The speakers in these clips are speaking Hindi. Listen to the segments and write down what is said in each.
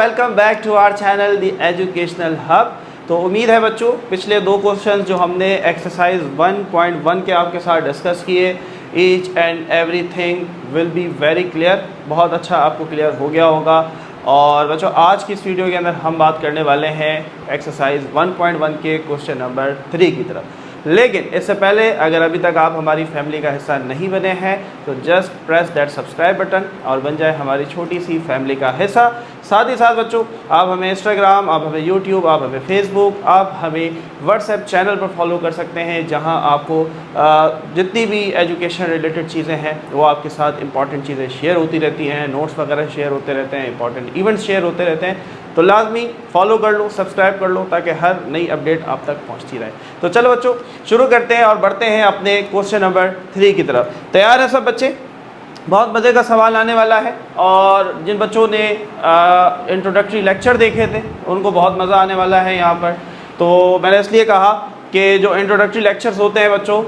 Welcome back to our channel the educational hub. तो उम्मीद है बच्चों पिछले दो क्वेश्चन जो हमने एक्सरसाइज 1.1 के आपके साथ डिस्कस किए, each and everything will be very clear, बहुत अच्छा आपको क्लियर हो गया होगा। और बच्चों आज की इस वीडियो के अंदर हम बात करने वाले हैं एक्सरसाइज 1.1 के क्वेश्चन नंबर 3 की तरफ। लेकिन इससे पहले अगर अभी तक आप हमारी फैमिली का हिस्सा नहीं बने हैं तो just press that subscribe button और बन जाए हमारी छोटी सी फैमिली का हिस्सा। साथ ही साथ बच्चों आप हमें इंस्टाग्राम, आप हमें यूट्यूब, आप हमें फेसबुक, आप हमें व्हाट्सएप चैनल पर फॉलो कर सकते हैं, जहां आपको जितनी भी एजुकेशन रिलेटेड चीज़ें हैं वो आपके साथ इंपॉर्टेंट चीज़ें शेयर होती रहती हैं, नोट्स वगैरह शेयर होते रहते हैं, इंपॉर्टेंट इवेंट्स शेयर होते रहते हैं। तो लाजमी फॉलो कर लो, सब्सक्राइब कर लो ताकि हर नई अपडेट आप तक पहुंचती रहे। तो चलो बच्चों शुरू करते हैं और बढ़ते हैं अपने क्वेश्चन नंबर 3 की तरफ। तैयार है सब बच्चे? बहुत मज़े का सवाल आने वाला है और जिन बच्चों ने इंट्रोडक्टरी लेक्चर देखे थे उनको बहुत मज़ा आने वाला है यहाँ पर। तो मैंने इसलिए कहा कि जो इंट्रोडक्टरी लेक्चर्स होते हैं बच्चों,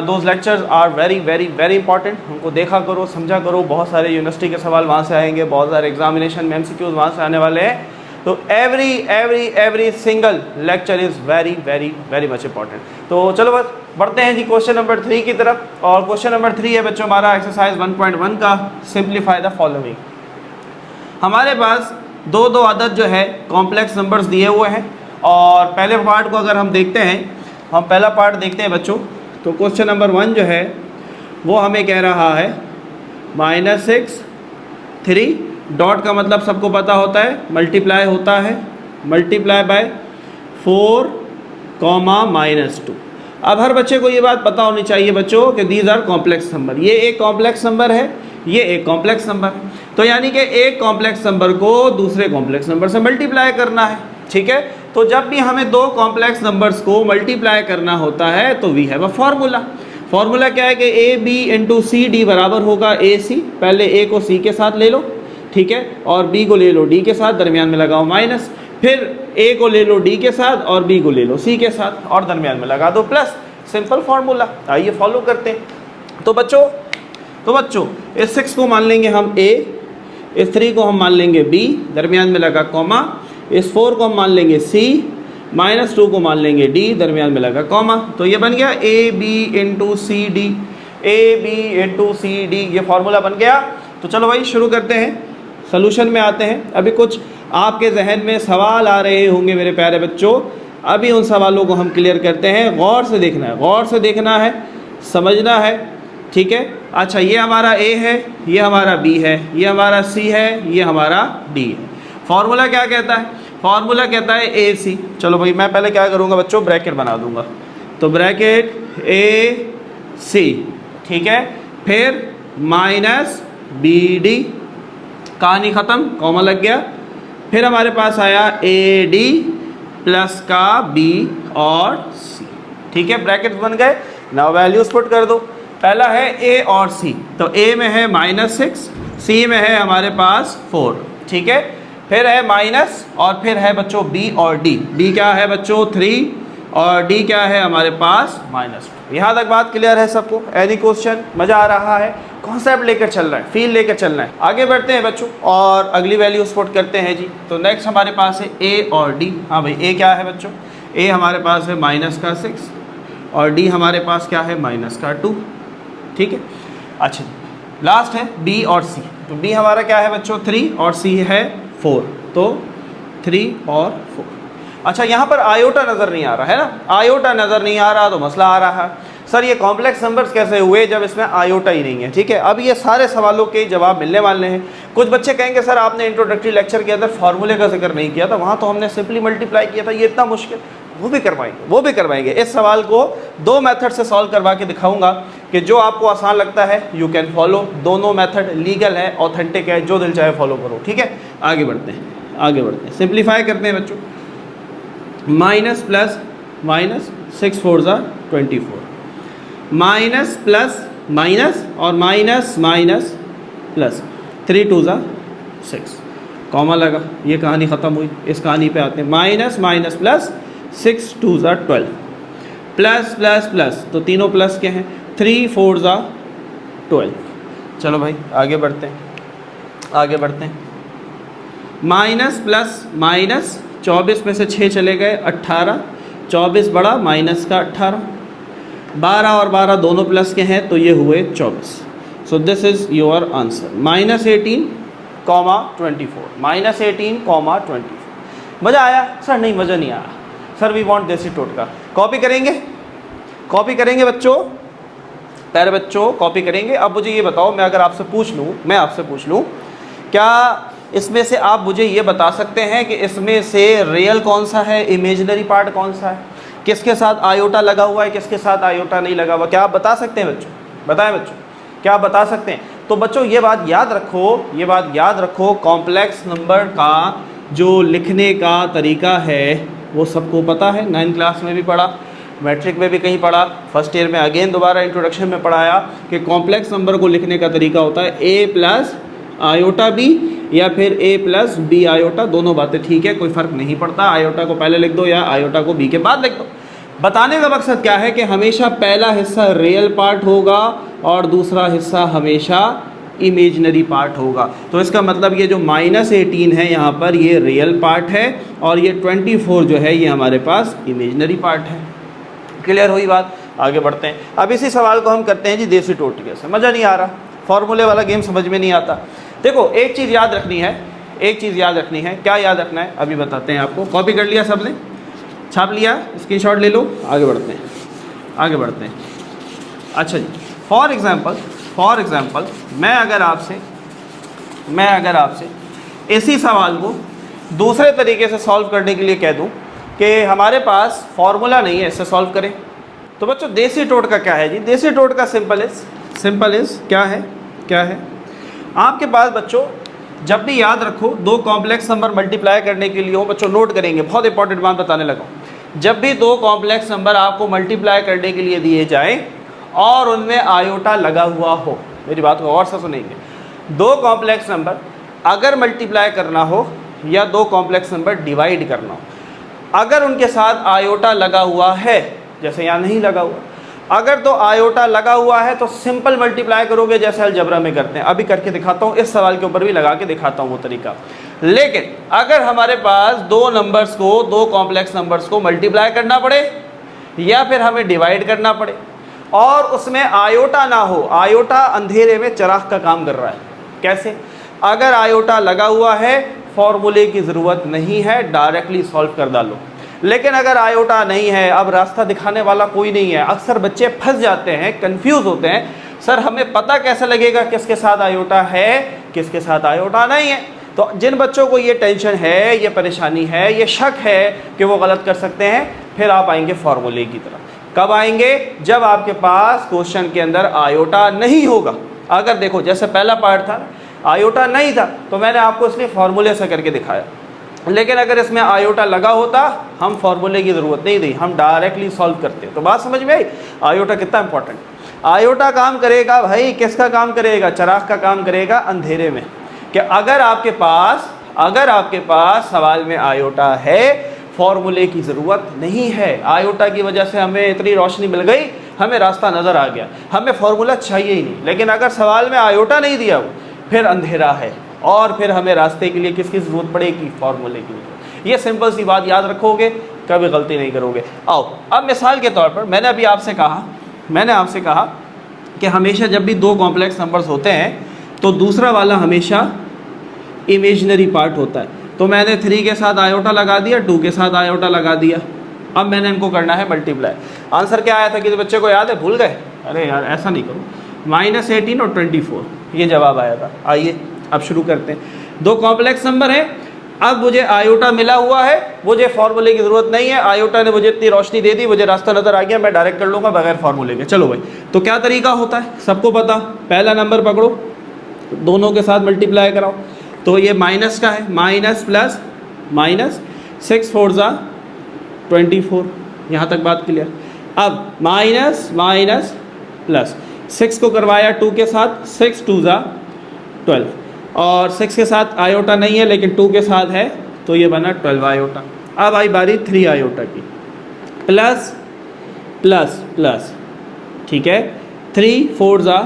those lectures are very very very important. उनको देखा करो, समझा करो, बहुत सारे यूनिवर्सिटी के सवाल वहाँ से आएंगे, बहुत सारे एग्जामिनेशन में MCQs वहाँ से आने वाले हैं। तो every single lecture is very very very much important. तो चलो बस बढ़ते हैं जी क्वेश्चन नंबर 3 की तरफ। और क्वेश्चन नंबर 3 है बच्चों हमारा एक्सरसाइज 1.1 का, सिंप्लीफाई द फॉलोइंग। हमारे पास दो अदद जो है कॉम्प्लेक्स नंबर्स दिए हुए हैं और पहले पार्ट को अगर हम देखते हैं, हम पहला पार्ट देखते हैं बच्चों। तो क्वेश्चन नंबर 1 जो है वो हमें कह रहा है -6 3 डॉट का मतलब सबको पता होता है मल्टीप्लाई होता है, मल्टीप्लाई बाय 4, -2। अब हर बच्चे को ये बात पता होनी चाहिए बच्चों कि दीज आर कॉम्प्लेक्स नंबर। ये एक कॉम्प्लेक्स नंबर है, ये एक कॉम्प्लेक्स नंबर है। तो यानी कि एक कॉम्प्लेक्स नंबर को दूसरे कॉम्प्लेक्स नंबर से मल्टीप्लाई करना है, ठीक है। तो जब भी हमें दो कॉम्प्लेक्स नंबर्स को मल्टीप्लाई करना होता है तो we have a formula. Formula क्या है कि AB इंटू CD बराबर होगा AC। पहले A को C के साथ ले लो, ठीक है, और B को ले लो D के साथ, दरमियान में लगाओ माइनस, फिर A को ले लो D के साथ और B को ले लो C के साथ और दरमियान में लगा दो प्लस। सिंपल फार्मूला, आइए फॉलो करते हैं। तो बच्चों इस 6 को मान लेंगे हम A, इस 3 को हम मान लेंगे B, दरमियान में लगा कॉमा, इस 4 को हम मान लेंगे C, -2 को मान लेंगे D, दरमियान में लगा कॉमा। तो ये बन गया AB into CD, AB into CD, ये फार्मूला बन गया। तो चलो भाई शुरू करते हैं, सोल्यूशन में आते हैं। अभी कुछ आपके जहन में सवाल आ रहे होंगे मेरे प्यारे बच्चों, अभी उन सवालों को हम क्लियर करते हैं। गौर से देखना है, गौर से देखना है, समझना है, ठीक है। अच्छा ये हमारा A है, ये हमारा B है, ये हमारा C है, ये हमारा D है। फार्मूला क्या कहता है? फार्मूला कहता है AC। चलो भाई मैं पहले क्या करूँगा बच्चों, ब्रैकेट बना दूंगा। तो ब्रैकेट AC, ठीक है, फिर -BD, कहानी ख़त्म, कॉमा लग गया। फिर हमारे पास आया AD प्लस का B और C, ठीक है, ब्रैकेट बन गए। नाउ वैल्यूज पुट कर दो। पहला है A और C, तो A में है -6, C में है हमारे पास 4, ठीक है। फिर है माइनस और फिर है बच्चों B और D। B क्या है बच्चों 3 और D क्या है हमारे पास -2। यहाँ तक बात क्लियर है सबको? Any question? मज़ा आ रहा है? कॉन्सेप्ट लेकर चल रहा है, फील लेकर चलना है। आगे बढ़ते हैं बच्चों और अगली वैल्यू स्पॉट करते हैं जी। तो नेक्स्ट हमारे पास है A और D। हाँ भाई A क्या है बच्चों? A हमारे पास है -6 और D हमारे पास क्या है -2, ठीक है। अच्छा लास्ट है B और C। तो B हमारा क्या है बच्चों 3 और C है 4, तो 3 और 4। अच्छा यहाँ पर आयोटा नज़र नहीं आ रहा है ना, आयोटा नज़र नहीं आ रहा तो मसला आ रहा है सर ये कॉम्प्लेक्स नंबर्स कैसे हुए जब इसमें आयोटा ही नहीं है, ठीक है। अब ये सारे सवालों के जवाब मिलने वाले हैं। कुछ बच्चे कहेंगे सर आपने इंट्रोडक्टरी लेक्चर के अंदर फार्मूले का जिक्र नहीं किया था, वहाँ तो हमने सिंपली मल्टीप्लाई किया था, ये इतना मुश्किल। वो भी करवाएंगे। इस सवाल को 2 मेथड से सॉल्व करवा के दिखाऊंगा कि जो आपको आसान लगता है यू कैन फॉलो। दोनों मेथड लीगल है, ऑथेंटिक है, जो दिल चाहे फॉलो करो, ठीक है। आगे बढ़ते हैं, सिंप्लीफाई करते हैं बच्चों। माइनस प्लस माइनस, 6 4 ज़ा 24, माइनस प्लस माइनस और माइनस माइनस प्लस, 3 2 ज़ा 6, कॉमा लगा, ये कहानी ख़त्म हुई। इस कहानी पे आते हैं, माइनस माइनस प्लस, 6 2 ज़ा 12, प्लस प्लस प्लस, तो तीनों प्लस के हैं, 3 4 ज़ा 12। चलो भाई आगे बढ़ते हैं। माइनस प्लस माइनस, 24 में से 6 चले गए 18, 24 बड़ा माइनस का 18, 12 और 12 दोनों प्लस के हैं तो ये हुए 24। So this is your answer, -18, 24। मज़ा आया सर? नहीं मज़ा नहीं आया सर, वी वांट देसी टोटका। कॉपी करेंगे? कॉपी करेंगे बच्चों? प्यारे बच्चों कॉपी करेंगे? अब मुझे ये बताओ, मैं अगर आपसे पूछ लूँ, मैं आपसे पूछ लूँ, क्या इसमें से आप मुझे ये बता सकते हैं कि इसमें से रियल कौन सा है, इमेजिनरी पार्ट कौन सा है, किसके साथ आयोटा लगा हुआ है, किसके साथ आयोटा नहीं लगा हुआ? क्या आप बता सकते हैं बच्चों? बताएं बच्चों, क्या आप बता सकते हैं? तो बच्चों ये बात याद रखो, कॉम्प्लेक्स नंबर का जो लिखने का तरीका है वो सबको पता है, 9th क्लास में भी पढ़ा, मैट्रिक में भी कहीं पढ़ा, फर्स्ट ईयर में अगेन दोबारा इंट्रोडक्शन में पढ़ाया कि कॉम्प्लेक्स नंबर को लिखने का तरीका होता है a प्लस आयोटा b या फिर a प्लस b आयोटा, दोनों बातें ठीक है, कोई फ़र्क नहीं पड़ता, आयोटा को पहले लिख दो या आयोटा को b के बाद लिख दो। बताने का मकसद क्या है कि हमेशा पहला हिस्सा रियल पार्ट होगा और दूसरा हिस्सा हमेशा इमेजिनरी पार्ट होगा। तो इसका मतलब ये जो -18 है यहाँ पर ये रियल पार्ट है और ये 24 जो है ये हमारे पास इमेजिनरी पार्ट है। क्लियर हुई बात? आगे बढ़ते हैं। अब इसी सवाल को हम करते हैं जी देसी टोटके से। मज़ा नहीं आ रहा, फॉर्मूले वाला गेम समझ में नहीं आता। देखो एक चीज़ याद रखनी है, क्या याद रखना है अभी बताते हैं आपको। कॉपी कर लिया सबने? छाप लिया? स्क्रीनशॉट ले लो, आगे बढ़ते हैं। अच्छा जी, फॉर एग्ज़ाम्पल मैं अगर आपसे इसी सवाल को दूसरे तरीके से सॉल्व करने के लिए कह दूं कि हमारे पास फॉर्मूला नहीं है, इससे सॉल्व करें, तो बच्चों देसी टोटका क्या है जी? देसी टोटका सिंपल इज क्या है आपके पास बच्चों, जब भी याद रखो दो कॉम्प्लेक्स नंबर मल्टीप्लाई करने के लिए हो, बच्चों नोट करेंगे, बहुत इंपॉर्टेंट बात बताने लगा हूँ। जब भी दो कॉम्प्लेक्स नंबर आपको मल्टीप्लाई करने के लिए दिए जाए और उनमें आयोटा लगा हुआ हो, मेरी बात को और से सुनेंगे, दो कॉम्प्लेक्स नंबर अगर मल्टीप्लाई करना हो या दो कॉम्प्लेक्स नंबर डिवाइड करना हो, अगर उनके साथ आयोटा लगा हुआ है, जैसे यहाँ नहीं लगा हुआ, अगर तो आयोटा लगा हुआ है तो सिंपल मल्टीप्लाई करोगे जैसे अलजबरा में करते हैं। अभी करके दिखाता हूँ, इस सवाल के ऊपर भी लगा के दिखाता हूँ वो तरीका। लेकिन अगर हमारे पास दो नंबर्स को, दो कॉम्प्लेक्स नंबर्स को मल्टीप्लाई करना पड़े या फिर हमें डिवाइड करना पड़े और उसमें आयोटा ना हो, आयोटा अंधेरे में चिराग का काम कर रहा है। कैसे? अगर आयोटा लगा हुआ है फॉर्मूले की ज़रूरत नहीं है, डायरेक्टली सॉल्व कर डालो। लेकिन अगर आयोटा नहीं है, अब रास्ता दिखाने वाला कोई नहीं है, अक्सर बच्चे फंस जाते हैं, कंफ्यूज होते हैं, सर हमें पता कैसे लगेगा किसके साथ आयोटा है, किसके साथ आयोटा नहीं है। तो जिन बच्चों को ये टेंशन है, ये परेशानी है, ये शक है कि वो गलत कर सकते हैं, फिर आप आएंगे फॉर्मूले की तरफ। कब आएंगे? जब आपके पास क्वेश्चन के अंदर आयोटा नहीं होगा। अगर देखो जैसे पहला पार्ट था, आयोटा नहीं था तो मैंने आपको इसलिए फॉर्मूले से करके दिखाया, लेकिन अगर इसमें आयोटा लगा होता हम फॉर्मूले की ज़रूरत नहीं थी, हम डायरेक्टली सॉल्व करते। तो बात समझ में आई? आयोटा कितना इंपॉर्टेंट। आयोटा काम करेगा भाई, किसका काम करेगा? चिराग का काम करेगा अंधेरे में। कि अगर आपके पास सवाल में आयोटा है, फॉर्मूले की ज़रूरत नहीं है, आयोटा की वजह से हमें इतनी रोशनी मिल गई, हमें रास्ता नज़र आ गया, हमें फॉर्मूला चाहिए ही नहीं। लेकिन अगर सवाल में आयोटा नहीं दिया हो, फिर अंधेरा है और फिर हमें रास्ते के लिए किसकी ज़रूरत पड़ेगी? फॉर्मूले की। ये सिंपल सी बात याद रखोगे, कभी गलती नहीं करोगे। आओ अब मिसाल के तौर पर मैंने आपसे कहा कि हमेशा जब भी दो कॉम्प्लेक्स नंबर्स होते हैं तो दूसरा वाला हमेशा इमेजिनरी पार्ट होता है। तो मैंने 3 के साथ आयोटा लगा दिया, 2 के साथ आयोटा लगा दिया। अब मैंने इनको करना है मल्टीप्लाई। आंसर क्या आया था कि बच्चे को याद है? भूल गए? अरे यार ऐसा नहीं करो। -18 और 24 ये जवाब आया था। आइए अब शुरू करते हैं। दो कॉम्प्लेक्स नंबर हैं, अब मुझे आयोटा मिला हुआ है, मुझे फॉर्मूले की ज़रूरत नहीं है, आयोटा ने मुझे इतनी रोशनी दे दी, मुझे रास्ता नज़र आ गया, मैं डायरेक्ट कर लूँगा बगैर फॉर्मूले के। चलो भाई, तो क्या तरीका होता है सबको पता। पहला नंबर पकड़ो, दोनों के साथ मल्टीप्लाई कराओ। तो ये माइनस का है, माइनस प्लस माइनस, 6 4 ज़ा 24, यहाँ तक बात क्लियर। अब माइनस माइनस प्लस, 6 को करवाया 2 के साथ, 6 2 ज़ा 12, और 6 के साथ आयोटा नहीं है लेकिन 2 के साथ है तो ये बना 12 आयोटा। अब आई बारी 3 आयोटा की, प्लस प्लस प्लस, ठीक है, 3 4 ज़ा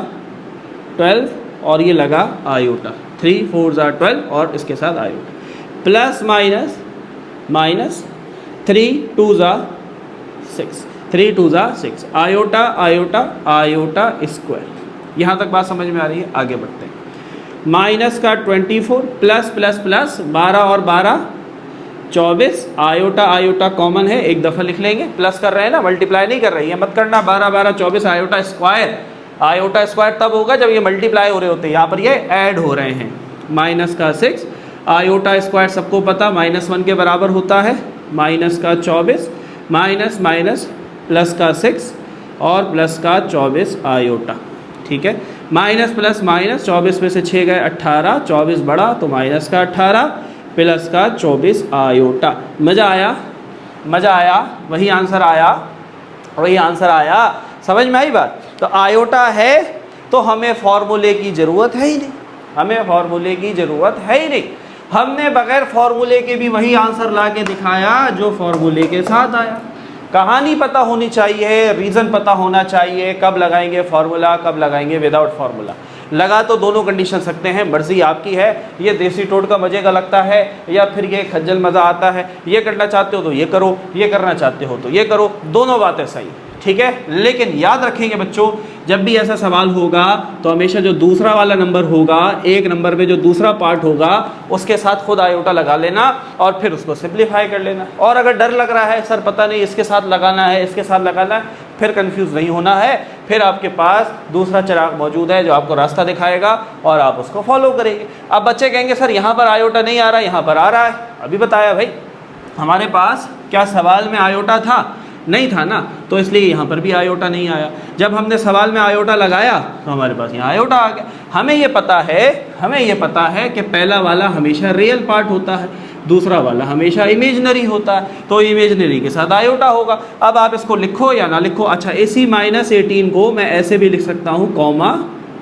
12 और ये लगा आयोटा, 3 4 ज़ा 12 और इसके साथ आयोटा। प्लस माइनस माइनस 3 2 ज़ा 6, 3 2 ज़ा 6, आयोटा आयोटा आयोटा स्क्वायर। यहाँ तक बात समझ में आ रही है? आगे बढ़ते हैं। माइनस का 24 प्लस प्लस प्लस 12 और 12 24, आयोटा आयोटा कॉमन है, एक दफ़ा लिख लेंगे, प्लस कर रहे हैं ना, मल्टीप्लाई नहीं कर रही है, मत करना 12 12 24 आयोटा स्क्वायर। आयोटा स्क्वायर तब होगा जब ये मल्टीप्लाई हो रहे होते हैं, यहाँ पर ये ऐड हो रहे हैं। माइनस का 6, आयोटा स्क्वायर सबको पता -1 के बराबर होता है, माइनस का 24 माइनस माइनस प्लस का 6 और प्लस का 24 आयोटा। ठीक है, माइनस प्लस माइनस 24 में से 6 गए 18, 24 बढ़ा तो माइनस का 18 प्लस का 24 आयोटा। मज़ा आया? मज़ा आया? वही आंसर आया, वही आंसर आया। समझ में आई बात? तो आयोटा है तो हमें फॉर्मूले की ज़रूरत है ही नहीं, हमें फॉर्मूले की ज़रूरत है ही नहीं। हमने बगैर फॉर्मूले के भी वही आंसर ला के दिखाया जो फॉर्मूले के साथ आया। कहानी पता होनी चाहिए, रीज़न पता होना चाहिए, कब लगाएंगे फार्मूला, कब लगाएंगे विदाउट फार्मूला। लगा तो दोनों कंडीशन सकते हैं, मर्ज़ी आपकी है। ये देसी टोट का मज़े का लगता है या फिर ये खज्जल मज़ा आता है, ये करना चाहते हो तो ये करो, ये करना चाहते हो तो ये करो, दोनों बातें सही। ठीक है, लेकिन याद रखेंगे बच्चों, जब भी ऐसा सवाल होगा तो हमेशा जो दूसरा वाला नंबर होगा, एक नंबर में जो दूसरा पार्ट होगा उसके साथ खुद आयोटा लगा लेना और फिर उसको सिंप्लीफाई कर लेना। और अगर डर लग रहा है सर पता नहीं इसके साथ लगाना है इसके साथ लगाना है, फिर कंफ्यूज नहीं होना है। फिर आपके पास दूसरा चिराग मौजूद है जो आपको रास्ता दिखाएगा और आप उसको फॉलो करेंगे। अब बच्चे कहेंगे सर यहाँ पर आयोटा नहीं आ रहा, यहाँ पर आ रहा है। अभी बताया भाई, हमारे पास क्या सवाल में आयोटा था? नहीं था ना, तो इसलिए यहाँ पर भी आयोटा नहीं आया। जब हमने सवाल में आयोटा लगाया तो हमारे पास यहाँ आयोटा आ गया। हमें ये पता है कि पहला वाला हमेशा रियल पार्ट होता है, दूसरा वाला हमेशा इमेजनरी होता है, तो इमेजनरी के साथ आयोटा होगा। अब आप इसको लिखो या ना लिखो। अच्छा, AC - 18 को मैं ऐसे भी लिख सकता हूँ, कॉमा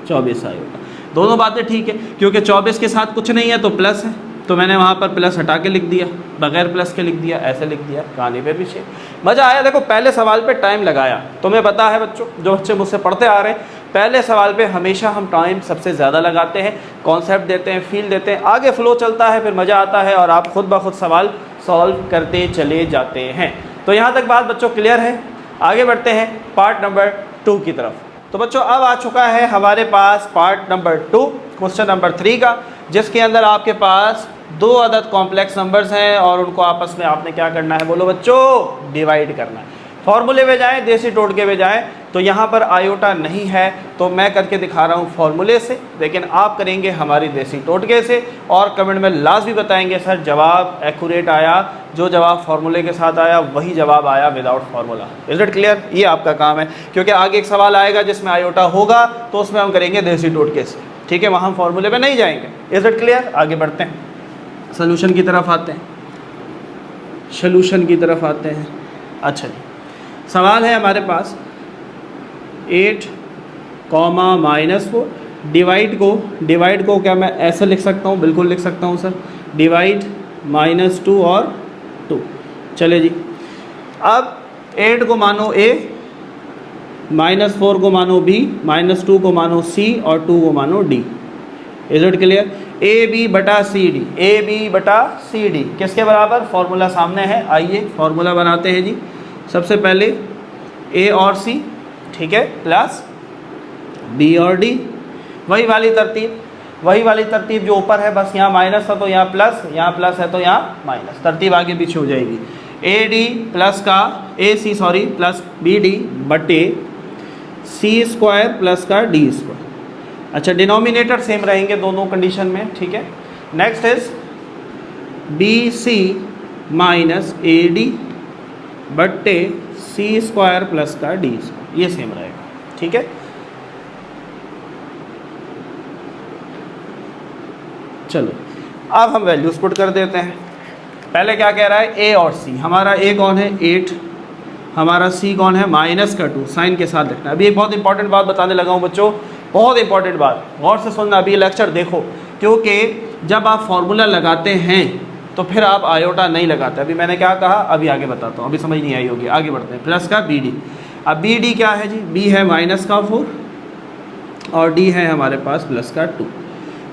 24 आयोटा। दोनों बातें ठीक है, क्योंकि 24 के साथ कुछ नहीं है तो प्लस है, तो मैंने वहाँ पर प्लस हटा के लिख दिया, बगैर प्लस के लिख दिया, ऐसे लिख दिया। कहानी पे पीछे मज़ा आया। देखो, पहले सवाल पे टाइम लगाया, तुम्हें पता है बच्चों, जो बच्चे मुझसे पढ़ते आ रहे हैं, पहले सवाल पे हमेशा हम टाइम सबसे ज़्यादा लगाते हैं, कॉन्सेप्ट देते हैं, फील देते हैं, आगे फ्लो चलता है, फिर मज़ा आता है और आप खुद ब खुद सवाल सॉल्व करते चले जाते हैं। तो यहाँ तक बात बच्चों क्लियर है? आगे बढ़ते हैं पार्ट नंबर 2 की तरफ। तो बच्चों अब आ चुका है हमारे पास पार्ट नंबर 2, क्वेश्चन नंबर 3 का, जिसके अंदर आपके पास 2 अदद कॉम्प्लेक्स नंबर्स हैं और उनको आपस में आपने क्या करना है बोलो बच्चों? डिवाइड करना है। फॉर्मूले में जाएं, देसी टोटके में जाएं, तो यहाँ पर आयोटा नहीं है तो मैं करके दिखा रहा हूँ फॉर्मूले से, लेकिन आप करेंगे हमारी देसी टोटके से। और कमेंट में लास्ट भी बताएंगे सर जवाब एक्यूरेट आया, जो जवाब फार्मूले के साथ आया वही जवाब आया without formula. Is it clear? ये आपका काम है, क्योंकि आगे एक सवाल आएगा जिसमें आयोटा होगा तो उसमें हम करेंगे देसी टोटके से। ठीक है, वहाँ हम फार्मूले में नहीं जाएंगे। Is it clear? आगे बढ़ते हैं, सोल्यूशन की तरफ आते हैं, सोल्यूशन की तरफ आते हैं। अच्छा जी, सवाल है हमारे पास 8, -4। डिवाइड को क्या मैं ऐसे लिख सकता हूँ? बिल्कुल लिख सकता हूँ सर, डिवाइड -2 और 2। चले जी, अब 8 को मानो A, -4 को मानो B, -2 को मानो C और 2 को मानो D। Is it clear? AB बटा CD, AB बटा CD किसके बराबर? फॉर्मूला सामने है, आइए फॉर्मूला बनाते हैं जी। सबसे पहले A और C, ठीक है, प्लस B और D। वही वाली तरतीब जो ऊपर है, बस यहाँ माइनस है तो यहाँ प्लस, यहाँ प्लस है तो यहाँ माइनस, तरतीब आगे पीछे हो जाएगी। AD प्लस का AC सॉरी प्लस BD बटे C² प्लस का D²। अच्छा, डिनोमिनेटर सेम रहेंगे दोनों कंडीशन में, ठीक है। Next is BC minus AD बट्टे C² प्लस का D², ये सेम रहेगा, ठीक है। चलो अब हम वैल्यूज पुट कर देते हैं। पहले क्या कह रहा है? A और C। हमारा A कौन है? 8। हमारा C कौन है? -2। साइन के साथ लिखना। अभी एक बहुत इंपॉर्टेंट बात बताने लगा हूँ बच्चों, बहुत इंपॉर्टेंट बात, गौर से सुनना। अभी लेक्चर देखो, क्योंकि जब आप फॉर्मूला लगाते हैं तो फिर आप आयोटा नहीं लगाते। अभी मैंने क्या कहा, अभी आगे बताता हूँ, अभी समझ नहीं आई होगी, आगे बढ़ते हैं। प्लस का BD। अब BD क्या है जी? B है -4 और D है हमारे पास +2।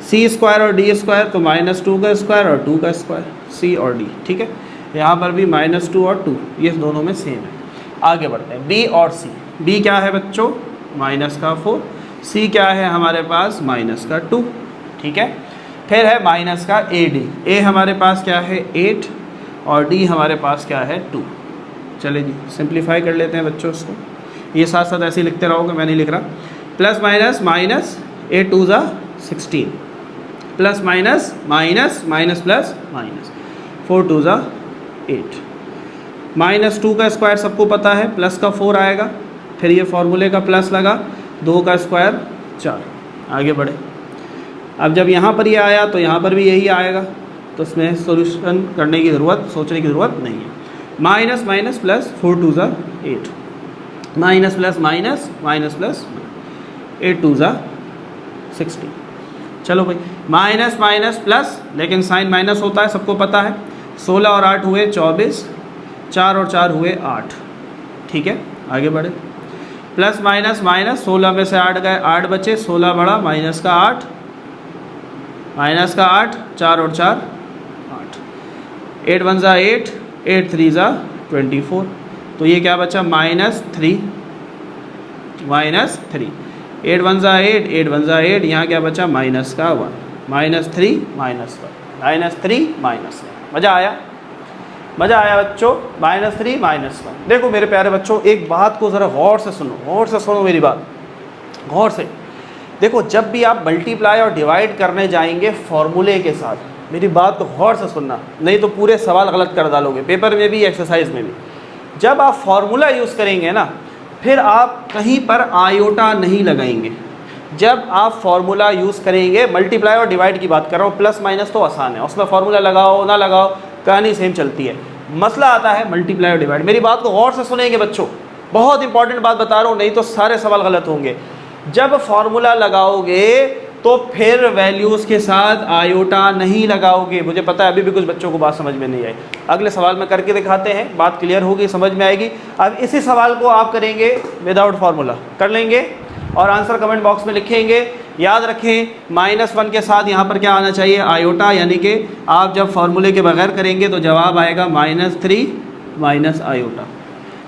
C² और D² तो -2 का स्क्वायर और 2 का स्क्वायर। सी और डी, ठीक है। यहाँ पर भी -2 और 2, ये दोनों में सेम है। आगे बढ़ते हैं, बी और सी। बी क्या है बच्चों? -4। सी क्या है हमारे पास? -2, ठीक है। फिर है माइनस का ए डी। ए हमारे पास क्या है? 8 और डी हमारे पास क्या है? 2। चले जी सिंप्लीफाई कर लेते हैं बच्चों इसको, ये साथ साथ ऐसे ही लिखते रहोगे, मैं नहीं लिख रहा। प्लस माइनस माइनस, 8 2 ज़ा 16, plus minus minus minus plus minus, 4 2 ज़ा 8। -2 का स्क्वायर सबको पता है, प्लस का 4 आएगा, फिर ये फॉर्मूले का प्लस लगा, 2 का स्क्वायर 4। आगे बढ़े, अब जब यहाँ पर ये आया तो यहाँ पर भी यही आएगा, तो इसमें सॉल्यूशन करने की ज़रूरत, सोचने की ज़रूरत नहीं है। माइनस माइनस प्लस, 4 2 ज़ा 8, minus plus minus minus plus, 8 2 ज़ा 16। चलो भाई, माइनस माइनस प्लस, लेकिन साइन माइनस होता है, सबको पता है। 16 और 8 हुए 24, 4 और 4 हुए 8, ठीक है। आगे बढ़े, प्लस माइनस माइनस, 16 में से 8 गए, 8 बचे, 16 बढ़ा, माइनस का 8, माइनस का 8, 4 और 4 8, 8 1 ज़ा 8, 8 3 ज़ा 24। तो ये क्या बचा? -3, -3, 8 1 ज़ा 8, 8 1 ज़ा 8, यहाँ क्या बचा? माइनस का 1, -3 -1, -3 -1। मज़ा आया? मज़ा आया बच्चों? -3 -1। देखो मेरे प्यारे बच्चों, एक बात को ज़रा गौर से सुनो, गौर से सुनो मेरी बात, गौर से देखो। जब भी आप मल्टीप्लाई और डिवाइड करने जाएंगे फॉर्मूले के साथ, मेरी बात को गौर से सुनना, नहीं तो पूरे सवाल गलत कर डालोगे, पेपर में भी एक्सरसाइज में भी। जब आप फार्मूला यूज़ करेंगे ना, फिर आप कहीं पर आयोटा नहीं लगाएंगे। जब आप फार्मूला यूज़ करेंगे, मल्टीप्लाई और डिवाइड की बात कर रहा हूँ, प्लस माइनस तो आसान है, उसमें फार्मूला लगाओ ना लगाओ कहानी सेम चलती है। मसला आता है मल्टीप्लाई और डिवाइड। मेरी बात को गौर से सुनेंगे बच्चों, बहुत इंपॉर्टेंट बात बता रहा हूँ, नहीं तो सारे सवाल गलत होंगे। जब फार्मूला लगाओगे तो फिर वैल्यूज़ के साथ आयोटा नहीं लगाओगे। मुझे पता है अभी भी कुछ बच्चों को बात समझ में नहीं आई, अगले सवाल में करके दिखाते हैं, बात क्लियर होगी, समझ में आएगी। अब इसी सवाल को आप करेंगे विदाउट फार्मूला, कर लेंगे और आंसर कमेंट बॉक्स में लिखेंगे। याद रखें, -1 के साथ यहाँ पर क्या आना चाहिए? आयोटा, यानी कि आप जब फार्मूले के बगैर करेंगे तो जवाब आएगा -3 माइनस आयोटा,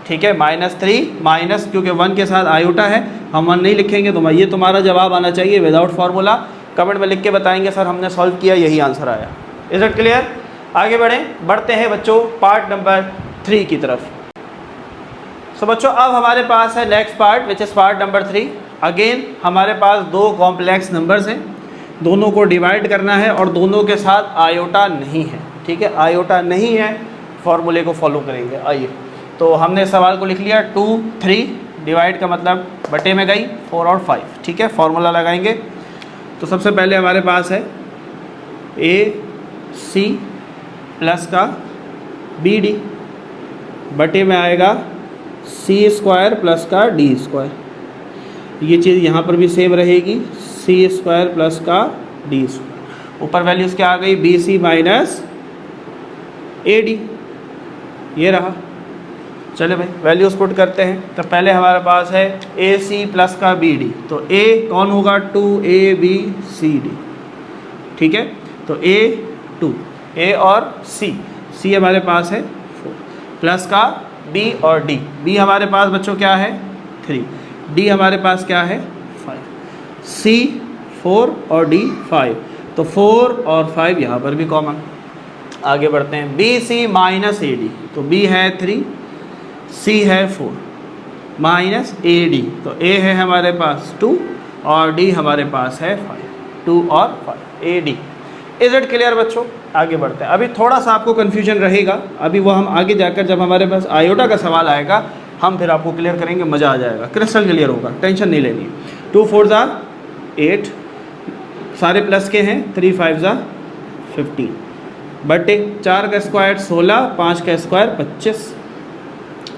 ठीक है। -3 माइनस, क्योंकि 1 के साथ आयोटा है, हम 1 नहीं लिखेंगे, तो ये तुम्हारा जवाब आना चाहिए विदाउट फार्मूला। कमेंट में लिख के बताएंगे सर हमने सॉल्व किया, यही आंसर आया। Is it clear? आगे बढ़ते हैं बच्चों पार्ट नंबर 3 की तरफ। सो बच्चों, अब हमारे पास है next part, which is part number 3। Again हमारे पास 2 कॉम्प्लेक्स नंबर्स हैं, दोनों को डिवाइड करना है और दोनों के साथ आयोटा नहीं है, ठीक है। आयोटा नहीं है, फॉर्मूले को फॉलो करेंगे। आइए, तो हमने सवाल को लिख लिया, 2 3, डिवाइड का मतलब बटे में गई 4 और 5, ठीक है। फार्मूला लगाएंगे, तो सबसे पहले हमारे पास है AC प्लस का BD, बटे में आएगा C² प्लस का D²। ये चीज़ यहाँ पर भी सेम रहेगी, C² प्लस का D²। ऊपर वैल्यूज़ क्या आ गई? BC माइनस AD, ये रहा। चले भाई वैल्यूज़ पुट करते हैं। तो पहले हमारे पास है AC प्लस का BD, तो A कौन होगा? 2ABCD, ठीक है। तो A 2, A और C हमारे पास है 4, प्लस का B और D। B हमारे पास बच्चों क्या है? 3, D हमारे पास क्या है? 5, C 4 और D 5, तो 4 और 5 यहाँ पर भी कॉमन। आगे बढ़ते हैं, BC माइनस AD, तो B है 3, C है 4, माइनस AD, तो A है हमारे पास 2 और D हमारे पास है 5, 2 और 5 AD। इज इट क्लियर बच्चों? आगे बढ़ते हैं। अभी थोड़ा सा आपको कन्फ्यूजन रहेगा, अभी वो हम आगे जाकर जब हमारे पास आयोटा का सवाल आएगा हम फिर आपको क्लियर करेंगे, मज़ा आ जाएगा, क्रिस्टल क्लियर होगा, टेंशन नहीं लेनी। 2 4 ज़ा 8, सारे प्लस के हैं, 3 5 ज़ा 15, बटे 4 का स्क्वायर 16, 5 का स्क्वायर 25।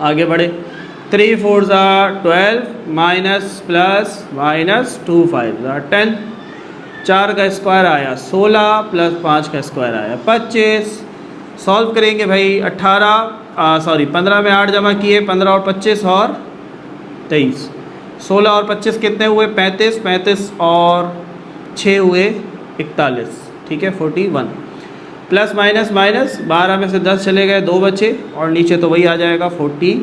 आगे बढ़े, 3 4 ज़ा 12, माइनस प्लस माइनस 2 5 ज़ा 10, 4 का स्क्वायर आया 16 प्लस 5 का स्क्वायर आया 25। सॉल्व करेंगे भाई, 15 में 8 जमा किए, 15 और 25 और 23, 16 और 25 कितने हुए? 35, 35 और 6 हुए 41, ठीक है, 41। प्लस माइनस माइनस, 12 में से 10 चले गए, 2 बचे और नीचे तो वही आ जाएगा 41।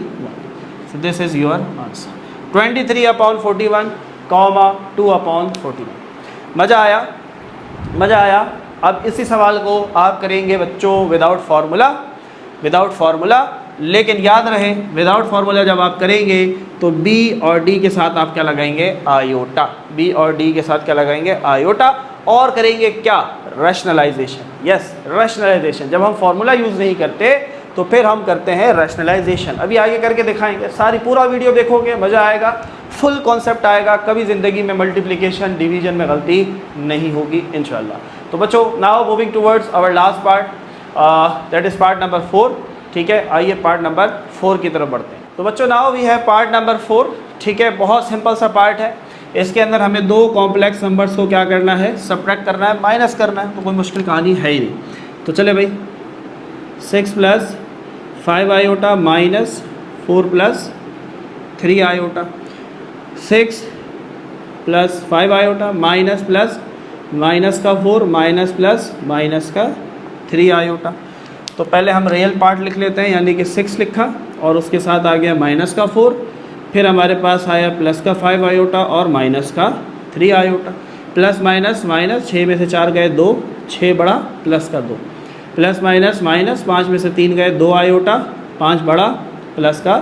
So this is your answer 23/41, 2/41। मज़ा आया, मज़ा आया। अब इसी सवाल को आप करेंगे बच्चों विदाउट फार्मूला, लेकिन याद रहे विदाउट फार्मूला जब आप करेंगे तो B और D के साथ आप क्या लगाएंगे, आयोटा। B और D के साथ क्या लगाएंगे, आयोटा। और करेंगे क्या, रैशनलाइजेशन। Yes, rationalisation. जब हम फार्मूला यूज़ नहीं करते तो फिर हम करते हैं रैशनलाइजेशन। अभी आगे करके दिखाएंगे, सारी पूरा वीडियो देखोगे, मज़ा आएगा, फुल कॉन्सेप्ट आएगा, कभी ज़िंदगी में मल्टीप्लिकेशन डिवीजन में गलती नहीं होगी इंशाल्लाह। तो बच्चों now moving towards our last part, that is part number 4। ठीक है, आइए पार्ट नंबर 4 की तरफ बढ़ते हैं। तो बच्चों नाउ वी है पार्ट नंबर 4। ठीक है, बहुत सिंपल सा पार्ट है। इसके अंदर हमें 2 कॉम्प्लेक्स नंबर्स को क्या करना है, सब्ट्रैक्ट करना है, माइनस करना है। तो कोई मुश्किल कहानी है ही नहीं। तो चले भाई, 6 + 5 iota minus 4 + 3 iota, 6 + 5 iota minus plus minus का 4 माइनस प्लस माइनस का 3 आयोटा। तो पहले हम रियल पार्ट लिख लेते हैं, यानी कि 6 लिखा और उसके साथ आ गया माइनस का 4, फिर हमारे पास आया प्लस का 5 आयोटा और माइनस का 3 आयोटा। प्लस माइनस माइनस, 6 में से 4 गए 2, 6 बड़ा प्लस का 2, प्लस माइनस माइनस, 5 में से 3 गए 2 आयोटा, 5 बड़ा प्लस का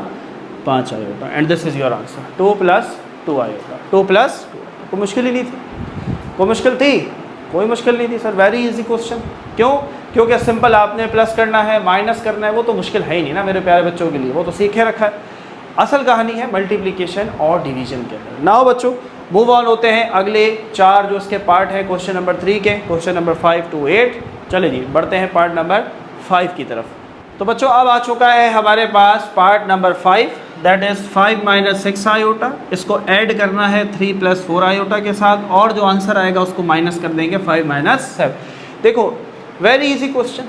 5 iota. And this is your answer 2 + 2 iota, 2 + 2। कोई मुश्किल ही नहीं थी, कोई मुश्किल थी, कोई मुश्किल नहीं थी सर, वेरी इजी क्वेश्चन। क्यों? क्योंकि सिंपल आपने प्लस करना है, माइनस करना है, वो तो मुश्किल है ही नहीं ना मेरे प्यारे बच्चों के लिए, वो तो सीखे रखा है। असल कहानी है मल्टीप्लिकेशन और डिवीजन के अंदर। नाउ बच्चों मूव ऑन होते हैं अगले 4 जो इसके पार्ट है क्वेश्चन नंबर 3 के, क्वेश्चन नंबर 5 to 8। चले जी बढ़ते हैं पार्ट नंबर 5 की तरफ। तो बच्चों अब आ चुका है हमारे पास part number 5, that is 5 - 6 iota. इसको ऐड करना है 3 + 4 आयोटा के साथ, और जो आंसर आएगा उसको माइनस कर देंगे 5 - 7। देखो वेरी इजी क्वेश्चन।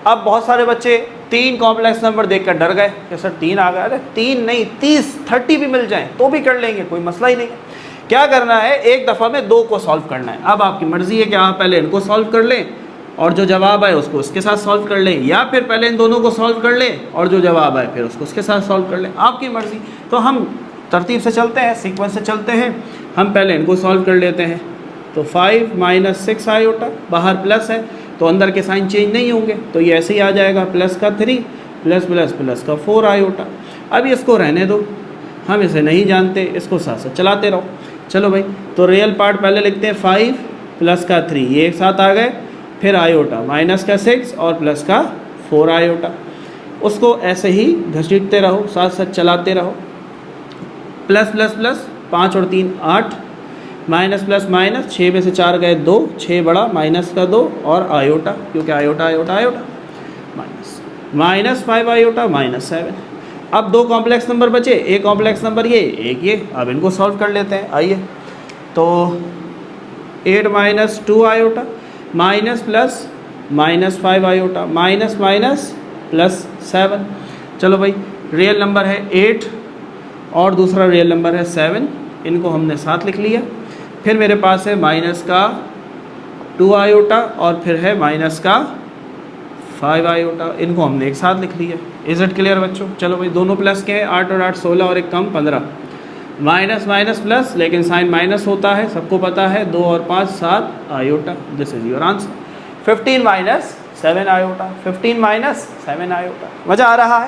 अब बहुत सारे बच्चे 3 कॉम्प्लेक्स नंबर देखकर डर गए कि सर 3 आ गया। अरे 3 नहीं, 30 30 भी मिल जाएं तो भी कर लेंगे, कोई मसला ही नहीं है। क्या करना है, एक दफ़ा में 2 को सॉल्व करना है। अब आपकी मर्ज़ी है कि आप पहले इनको सॉल्व कर लें और जो जवाब आए उसको उसके साथ सॉल्व कर लें, या फिर पहले इन दोनों को सॉल्व कर लें और जो जवाब आए फिर उसको उसके साथ सॉल्व कर लें, आपकी मर्ज़ी। तो हम तरतीब से चलते हैं, सीक्वेंस से चलते हैं। हम पहले इनको सॉल्व कर लेते हैं। तो 5 - 6 आयोटा, बाहर प्लस है तो अंदर के साइन चेंज नहीं होंगे, तो ये ऐसे ही आ जाएगा प्लस का 3 प्लस प्लस प्लस का 4 आयोटा। अब इसको रहने दो, हम इसे नहीं जानते, इसको साथ साथ चलाते रहो। चलो भाई, तो रियल पार्ट पहले लिखते हैं, 5 प्लस का 3 ये एक साथ आ गए, फिर आयोटा माइनस का 6 और प्लस का 4 आयोटा। उसको ऐसे ही घसीटते रहो, साथ साथ चलाते रहो। प्लस प्लस प्लस 5 और 3 8, माइनस प्लस माइनस, 6 में से 4 गए 2, 6 बड़ा माइनस का 2 और आयोटा, क्योंकि iota iota iota, minus 5 iota -7। अब 2 कॉम्प्लेक्स नंबर बचे, एक कॉम्प्लेक्स नंबर ये, एक ये। अब इनको सॉल्व कर लेते हैं, आइए। तो 8 - 2 iota minus plus -5 iota, minus minus plus 7। चलो भाई, रियल नंबर है 8 और दूसरा रियल नंबर है 7, इनको हमने साथ लिख लिया। फिर मेरे पास है माइनस का 2 आयोटा और फिर है माइनस का 5 आयोटा, इनको हमने एक साथ लिख लिया। इज़ इट क्लियर बच्चों? चलो भाई, दोनों प्लस के हैं, 8 और 8 16 और एक कम 15, माइनस माइनस प्लस, लेकिन साइन माइनस होता है, सबको पता है। 2 और 5 7 iota, this is your answer 15 - 7 iota, 15 - 7 iota. मज़ा आ रहा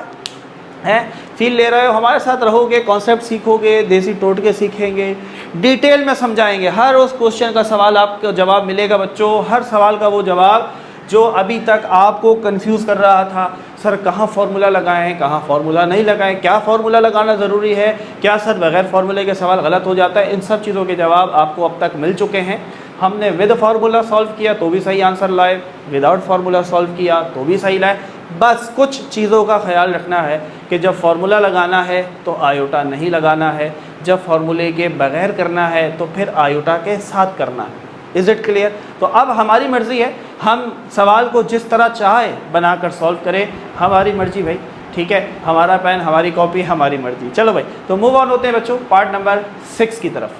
है? फील ले रहे हो? हमारे साथ रहोगे, कॉन्सेप्ट सीखोगे, देसी टोटके सीखेंगे, डिटेल में समझाएंगे। हर उस क्वेश्चन का सवाल आपको जवाब मिलेगा बच्चों, हर सवाल का वो जवाब जो अभी तक आपको कंफ्यूज कर रहा था, सर कहाँ फार्मूला लगाएं, कहाँ फार्मूला नहीं लगाएं, क्या फार्मूला लगाना ज़रूरी है, क्या सर बगैर फार्मूले के सवाल गलत हो जाता है, इन सब चीज़ों के जवाब आपको अब तक मिल चुके हैं। हमने विद फार्मूला सॉल्व किया तो भी सही आंसर लाए, विदाउट फार्मूला सॉल्व किया तो भी सही लाए। बस कुछ चीज़ों का ख्याल रखना है कि जब फार्मूला लगाना है तो आयोटा नहीं लगाना है, जब फार्मूले के बगैर करना है तो फिर आयोटा के साथ करना है। Is it clear? तो अब हमारी मर्ज़ी है, हम सवाल को जिस तरह चाहे बनाकर सॉल्व करें, हमारी मर्ज़ी भाई। ठीक है, हमारा पेन, हमारी कॉपी, हमारी मर्ज़ी। चलो भाई, तो मूव ऑन होते हैं बच्चों पार्ट नंबर 6 की तरफ।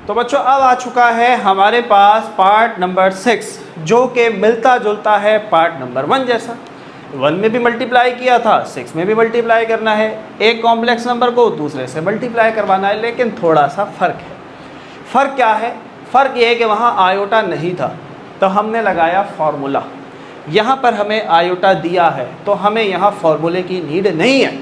तो बच्चों अब आ चुका है हमारे पास पार्ट नंबर 6, जो कि मिलता जुलता है पार्ट नंबर 1 जैसा। 1 में भी मल्टीप्लाई किया था, 6 में भी मल्टीप्लाई करना है। एक कॉम्प्लेक्स नंबर को दूसरे से मल्टीप्लाई करवाना है, लेकिन थोड़ा सा फ़र्क है। फ़र्क क्या है? फ़र्क ये है कि वहाँ आयोटा नहीं था तो हमने लगाया फार्मूला। यहाँ पर हमें आयोटा दिया है तो हमें यहाँ फार्मूले की नीड नहीं है,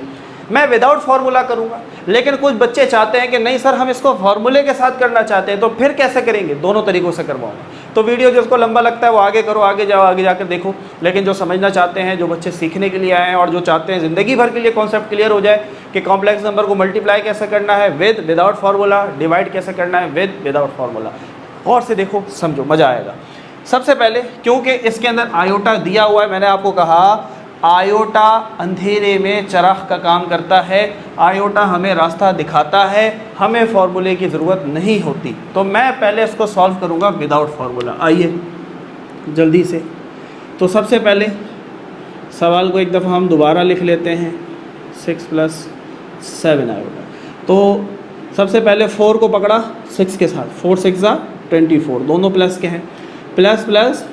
मैं विदाउट फार्मूला करूँगा। लेकिन कुछ बच्चे चाहते हैं कि नहीं सर हम इसको फार्मूले के साथ करना चाहते हैं, तो फिर कैसे करेंगे? दोनों तरीक़ों से करवाऊँगा। तो वीडियो जिसको लंबा लगता है वो आगे करो, आगे जाओ, आगे जाकर देखो। लेकिन जो समझना चाहते हैं, जो बच्चे सीखने के लिए आए हैं और जो चाहते हैं ज़िंदगी भर के लिए कॉन्सेप्ट क्लियर हो जाए कि कॉम्प्लेक्स नंबर को मल्टीप्लाई कैसे करना है विदाउट फार्मूला, डिवाइड कैसे करना है विदाउट फार्मूला, और से देखो, समझो, मज़ा आएगा। सबसे पहले क्योंकि इसके अंदर आयोटा दिया हुआ है, मैंने आपको कहा आयोटा अंधेरे में चराग का काम करता है, आयोटा हमें रास्ता दिखाता है, हमें फार्मूले की ज़रूरत नहीं होती। तो मैं पहले इसको सॉल्व करूँगा विदाउट फार्मूला। आइए जल्दी से। तो सबसे पहले सवाल को एक दफ़ा हम दोबारा लिख लेते हैं, 6 + 7 आयोटा। तो सबसे पहले 4 को पकड़ा 6 के साथ, 4 × 6 = 24, दोनों प्लस के हैं, प्लस प्लस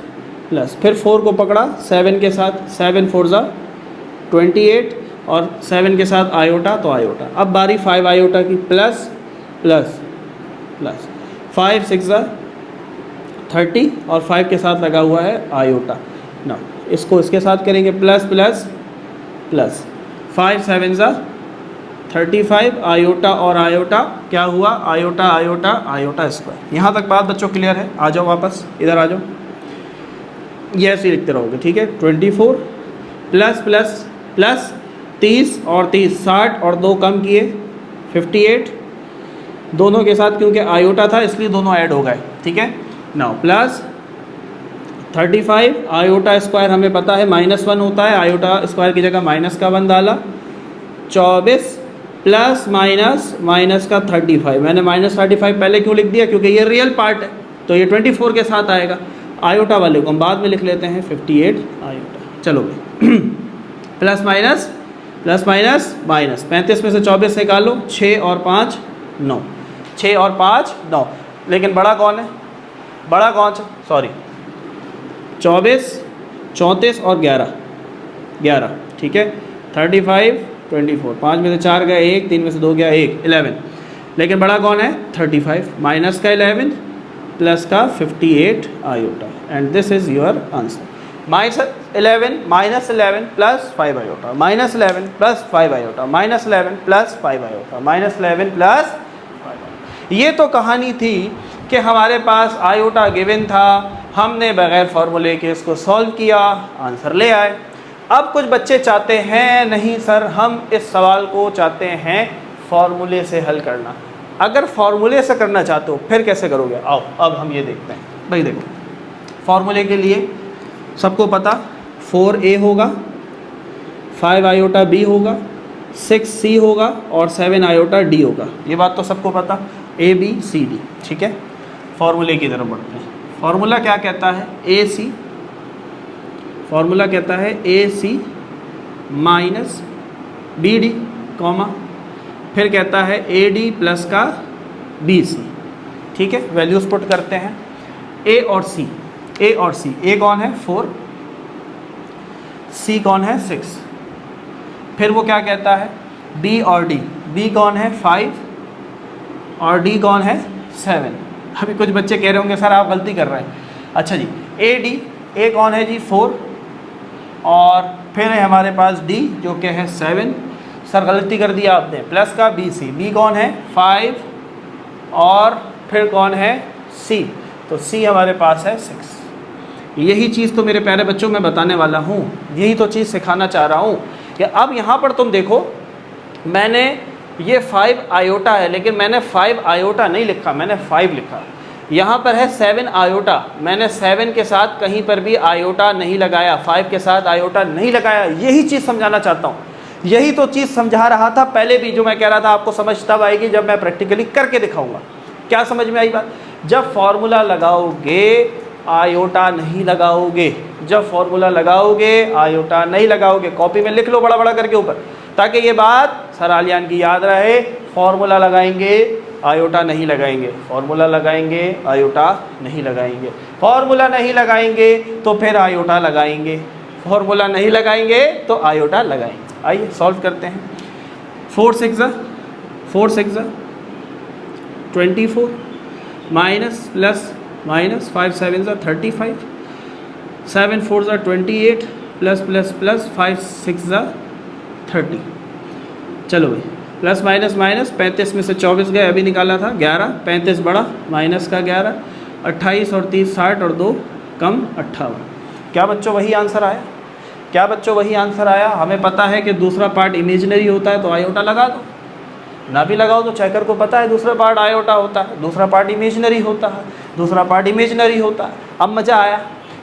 प्लस। फिर 4 को पकड़ा 7 के साथ, 7 × 4 = 28, और 7 के साथ आयोटा तो आयोटा। अब बारी 5 आयोटा की, प्लस प्लस प्लस, 5 × 6 = 30, और 5 के साथ लगा हुआ है आयोटा ना। इसको इसके साथ करेंगे, प्लस प्लस प्लस, 5 × 7 = 35, आयोटा और आयोटा क्या हुआ? Iota iota iota square. यहाँ तक बात बच्चों क्लियर है? आ जाओ वापस, इधर आ जाओ, ये ऐसे लिखते रहोगे, ठीक है। 24 प्लस प्लस प्लस 30 और 30 60, और 2 कम किए 58, दोनों के साथ क्योंकि आयोटा था इसलिए दोनों ऐड हो गए, ठीक है। नाउ प्लस 35, आयोटा स्क्वायर हमें पता है -1 होता है, आयोटा स्क्वायर की जगह माइनस का 1 डाला, 24 प्लस माइनस माइनस का 35। मैंने -35 पहले क्यों लिख दिया? क्योंकि ये रियल पार्ट है, तो ये 24 के साथ आएगा। आयोटा वाले को हम बाद में लिख लेते हैं, 58 आयोटा। चलो भाई प्लस माइनस माइनस, 35 में से 24 निकालो, 6 और 5 9, 6 और 5 9। लेकिन बड़ा कौन है? बड़ा कौन सा? सॉरी, 24 34 और 11, ठीक है। 35 24, 5 में से 4 गया 1, 3 में से 2 गया 1, 11। लेकिन बड़ा कौन है? 35, माइनस का 11 प्लस का 58 iota, and this is your answer. -11 plus 5 iota, -11 plus 5 iota, -11 plus 5 iota, -11 plus 5। ये तो कहानी थी कि हमारे पास आयोटा गिवन था, हमने बग़ैर फार्मूले के इसको सॉल्व किया, आंसर ले आए। अब कुछ बच्चे चाहते हैं नहीं सर हम इस सवाल को चाहते हैं फार्मूले से हल करना। अगर फार्मूले से करना चाहते हो फिर कैसे करोगे? आओ अब हम ये देखते हैं। भाई देखो, फार्मूले के लिए सबको पता 4a होगा, 5 आयोटा b होगा, 6c होगा और 7 आयोटा d होगा। ये बात तो सबको पता, a b c d, ठीक है। फार्मूले की तरफ बढ़ते हैं। फार्मूला क्या कहता है? ac, फार्मूला कहता है ac माइनस bd, कॉमा, फिर कहता है AD प्लस का BC, ठीक है। वैल्यूज़ पुट करते हैं, A और C, A कौन है? 4, C कौन है? 6। फिर वो क्या कहता है? B और D, B कौन है? 5 और D कौन है? 7। अभी कुछ बच्चे कह रहे होंगे सर आप गलती कर रहे हैं। अच्छा जी, A कौन है जी? 4, और फिर है हमारे पास D जो कि है 7। सर गलती कर दिया आपने, प्लस का BC, B कौन है? 5, और फिर कौन है? C, तो C हमारे पास है 6। यही चीज़ तो मेरे प्यारे बच्चों मैं बताने वाला हूँ, यही तो चीज़ सिखाना चाह रहा हूँ कि अब यहाँ पर तुम देखो, मैंने ये 5 आयोटा है लेकिन मैंने 5 आयोटा नहीं लिखा, मैंने 5 लिखा। यहाँ पर है 7 आयोटा, मैंने 7 के साथ कहीं पर भी आयोटा नहीं लगाया, 5 के साथ आयोटा नहीं लगाया। यही चीज़ समझाना चाहता हूँ, यही तो चीज़ समझा रहा था पहले भी, जो मैं कह रहा था आपको समझ तब आएगी जब मैं प्रैक्टिकली करके दिखाऊंगा। क्या समझ में आई बात? जब फॉर्मूला लगाओगे आयोटा नहीं लगाओगे, जब फॉर्मूला लगाओगे आयोटा नहीं लगाओगे। कॉपी में लिख लो बड़ा बड़ा करके ऊपर, ताकि ये बात सर आलियान की याद रहे। फॉर्मूला लगाएंगे आयोटा नहीं लगाएंगे, फॉर्मूला लगाएंगे, आयोटा नहीं लगाएंगे, फॉर्मूला नहीं लगाएंगे तो फिर आयोटा लगाएंगे, फॉर्मूला नहीं लगाएंगे तो आयोटा लगाएंगे। आइए सॉल्व करते हैं। 4 6 ज़ा 24 माइनस प्लस माइनस 5 7 ज़ा 35, 7 4 ज़ा 28 प्लस प्लस प्लस 5 6 ज़ा 30। चलो भाई प्लस माइनस माइनस, 35 में से 24 गए, अभी निकाला था 11, 35 बड़ा माइनस का 11, 28 और 30 60 और 2 कम 58। क्या बच्चों वही आंसर आया? क्या बच्चों वही आंसर आया? हमें पता है कि दूसरा पार्ट इमेजिनरी होता है तो आयोटा लगा दो, ना भी लगाओ तो चेकर को पता है दूसरा पार्ट आयोटा होता है, दूसरा पार्ट इमेजिनरी होता है, दूसरा पार्ट इमेजिनरी होता है। अब मज़ा आया,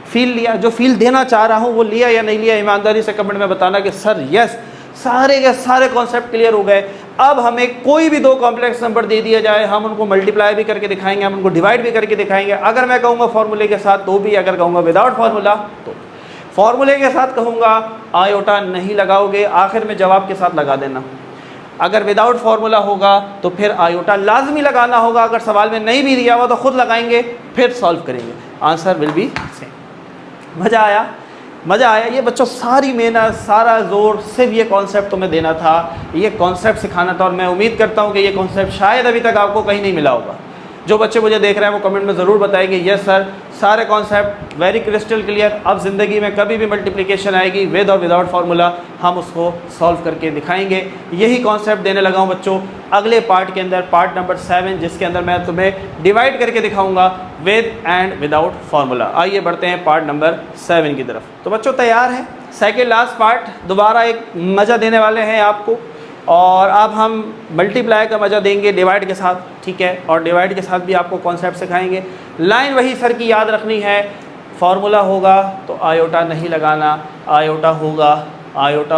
फील लिया, जो फील देना चाह रहा हूँ वो लिया या नहीं लिया, ईमानदारी से कमेंट में बताना कि सर यस सारे के सारे कॉन्सेप्ट क्लियर हो गए। अब हमें कोई भी दो कॉम्प्लेक्स नंबर दे दिया जाए, हम उनको मल्टीप्लाई भी करके दिखाएंगे, हम उनको डिवाइड भी करके दिखाएंगे। अगर मैं कहूँगा फॉर्मूले के साथ तो भी, अगर कहूँगा विदाउट फार्मूला तो। फॉर्मूले के साथ कहूँगा आयोटा नहीं लगाओगे, आखिर में जवाब के साथ लगा देना। अगर विदाउट फार्मूला होगा तो फिर आयोटा लाजमी लगाना होगा, अगर सवाल में नहीं भी दिया हुआ तो खुद लगाएंगे, फिर सॉल्व करेंगे, आंसर विल बी सेम। मज़ा आया? मज़ा आया? ये बच्चों सारी मेहनत, सारा जोर सिर्फ ये कॉन्सेप्ट तुम्हें देना था, ये कॉन्सेप्ट सिखाना था, और मैं उम्मीद करता हूँ कि ये कॉन्सेप्ट शायद अभी तक आपको कहीं नहीं मिला होगा। जो बच्चे मुझे देख रहे हैं वो कमेंट में ज़रूर बताएंगे यस सर सारे कॉन्सेप्ट वेरी क्रिस्टल क्लियर। अब ज़िंदगी में कभी भी मल्टीप्लिकेशन आएगी विद और विदाउट फार्मूला, हम उसको सॉल्व करके दिखाएंगे। यही कॉन्सेप्ट देने लगा हूँ बच्चों अगले पार्ट के अंदर, पार्ट नंबर 7, जिसके अंदर मैं तुम्हें डिवाइड करके दिखाऊंगा विद एंड विदाउट फार्मूला। आइए बढ़ते हैं पार्ट नंबर 7 की तरफ। तो बच्चों तैयार हैं? सेकेंड लास्ट पार्ट दोबारा एक मज़ा देने वाले हैं आपको, और अब हम मल्टीप्लाई का मज़ा देंगे डिवाइड के साथ, ठीक है? और डिवाइड के साथ भी आपको कॉन्सेप्ट सिखाएंगे। लाइन वही सर की याद रखनी है, फार्मूला होगा तो आयोटा नहीं लगाना, आयोटा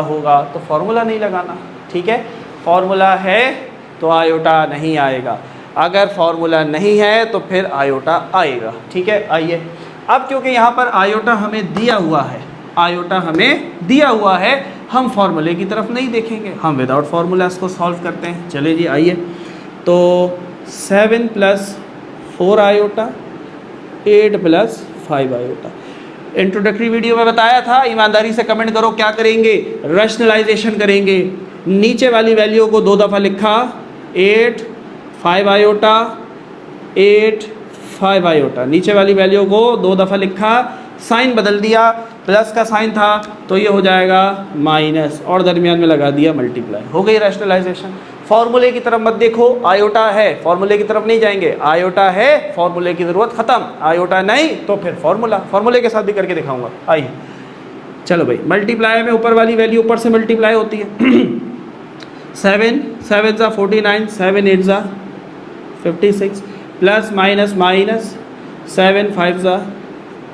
होगा तो फार्मूला नहीं लगाना, ठीक है? फार्मूला है तो आयोटा नहीं आएगा, अगर फार्मूला नहीं है तो फिर आयोटा आएगा, ठीक है? आइए अब क्योंकि यहाँ पर आयोटा हमें दिया हुआ है, आयोटा हमें दिया हुआ है, हम फार्मूले की तरफ नहीं देखेंगे, हम विदाउट फार्मूला इसको सॉल्व करते हैं। चलिए जी आइए। तो 7 + 4 आयोटा 8 + 5 आयोटा। इंट्रोडक्टरी वीडियो में बताया था, ईमानदारी से कमेंट करो क्या करेंगे? रैशनलाइजेशन करेंगे। नीचे वाली वैल्यू को 2 दफ़ा लिखा, 8 5 आयोटा 8 5 आयोटा। नीचे वाली वैल्यू को 2 दफ़ा लिखा, साइन बदल दिया, प्लस का साइन था तो ये हो जाएगा माइनस, और दरमियान में लगा दिया मल्टीप्लाई, हो गई रैशनलाइजेशन। फार्मूले की तरफ मत देखो, आयोटा है, फार्मूले की तरफ नहीं जाएंगे, आयोटा है फार्मूले की ज़रूरत ख़त्म, आयोटा नहीं तो फिर फार्मूला, फार्मूले के साथ भी करके दिखाऊंगा। आइए चलो भाई, मल्टीप्लाई में ऊपर वाली वैल्यू ऊपर से मल्टीप्लाई होती है। 7 7 ज़ा 49, 7 8 ज़ा 56, प्लस माइनस माइनस 7 5 ज़ा